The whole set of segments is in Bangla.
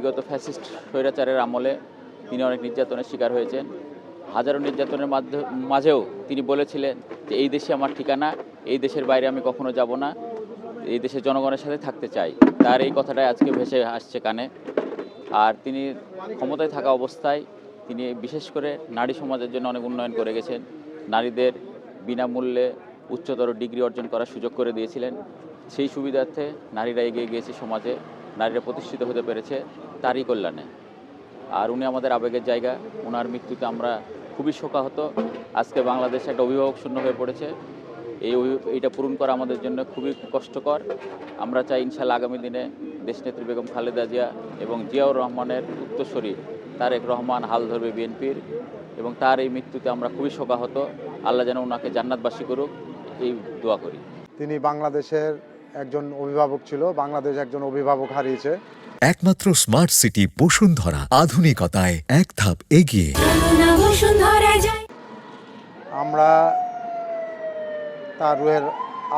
বিগত ফ্যাসিস্ট স্বৈরাচারের আমলে তিনি অনেক নির্যাতনের শিকার হয়েছেন। হাজারো নির্যাতনের মাঝেও তিনি বলেছিলেন যে এই দেশে আমার ঠিকানা, এই দেশের বাইরে আমি কখনো যাব না, এই দেশের জনগণের সাথে থাকতে চাই। তার এই কথাটাই আজকে ভেসে আসছে কানে। আর তিনি ক্ষমতায় থাকা অবস্থায় তিনি বিশেষ করে নারী সমাজের জন্য অনেক উন্নয়ন করে গেছেন। নারীদের বিনামূল্যে উচ্চতর ডিগ্রি অর্জন করার সুযোগ করে দিয়েছিলেন। সেই সুবিধার্থে নারীরা এগিয়ে গিয়েছে সমাজে, নারীরা প্রতিষ্ঠিত হতে পেরেছে তারই কল্যাণে। আর উনি আমাদের আবেগের জায়গা। ওনার মৃত্যুতে আমরা খুবই শোকাহত। আজকে বাংলাদেশ একটা অভিভাবক শূন্য হয়ে পড়েছে। এইটা পূরণ করা আমাদের জন্য খুবই কষ্টকর। আমরা চাই ইনশাআল্লাহ আগামী দিনে দেশনেত্রী বেগম খালেদা জিয়া এবং জিয়াউর রহমানের উত্তরসূরি তারেক রহমান হাল ধরবে বিএনপির, এবং তার এই মৃত্যুতে আমরা খুবই শোকাহত। আল্লাহ যেন ওনাকে জান্নাতবাসী করুক, এই দোয়া করি। তিনি বাংলাদেশের একজন অভিভাবক ছিল, বাংলাদেশ একজন অভিভাবক হারিয়েছে। একমাত্র স্মার্ট সিটি বসুন্ধরা, আধুনিকতায় এক ধাপ এগিয়ে। আমরা তার রুহের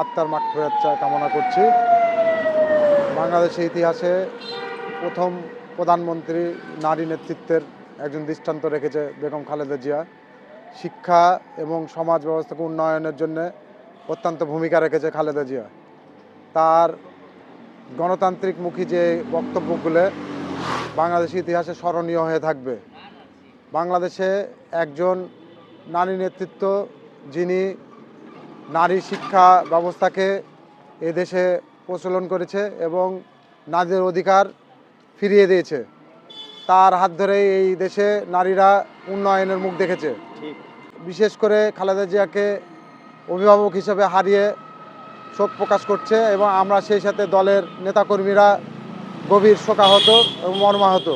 আত্মার মাগফিরাত কামনা করছি। বাংলাদেশের ইতিহাসে প্রথম প্রধানমন্ত্রী নারী নেতৃত্বের একজন দৃষ্টান্ত রেখেছে বেগম খালেদা জিয়া। শিক্ষা এবং সমাজ ব্যবস্থাকে উন্নয়নের জন্য অত্যন্ত ভূমিকা রেখেছে খালেদা জিয়া। তার গণতান্ত্রিকমুখী যে বক্তব্যগুলো বাংলাদেশের ইতিহাসে স্মরণীয় হয়ে থাকবে। বাংলাদেশে একজন নারী নেতৃত্ব যিনি নারী শিক্ষা ব্যবস্থাকে এদেশে প্রচলন করেছে এবং নারীদের অধিকার ফিরিয়ে দিয়েছে। তার হাত ধরে এই দেশে নারীরা উন্নয়নের মুখ দেখেছে। বিশেষ করে খালেদা জিয়াকে অভিভাবক হিসেবে হারিয়ে শোক প্রকাশ করছে এবং আমরা সেই সাথে দলের নেতাকর্মীরা গভীর শোকাহত এবং মর্মাহত।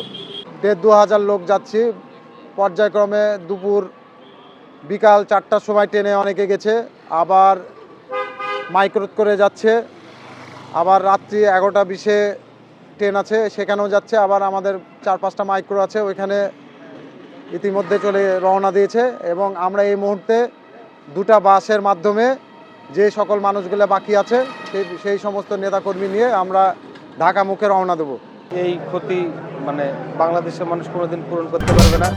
1,500 লোক যাচ্ছি, পর্যায়ক্রমে দুপুর বিকাল 4টার সময় ট্রেনে অনেকে গেছে, আবার মাইক্রোত করে যাচ্ছে, আবার রাত্রি 11টা 20-এ ট্রেন আছে সেখানেও যাচ্ছে, আবার আমাদের 4-5টা মাইক্রো আছে ওইখানে ইতিমধ্যে চলে রওনা দিয়েছে। এবং আমরা এই মুহূর্তে 2টা বাসের মাধ্যমে যে সকল মানুষগুলো বাকি আছে সেই সমস্ত নেতাকর্মী নিয়ে আমরা ঢাকা মুখে রওনা দেব। এই ক্ষতি বাংলাদেশের মানুষ কোনোদিন পূরণ করতে পারবে না।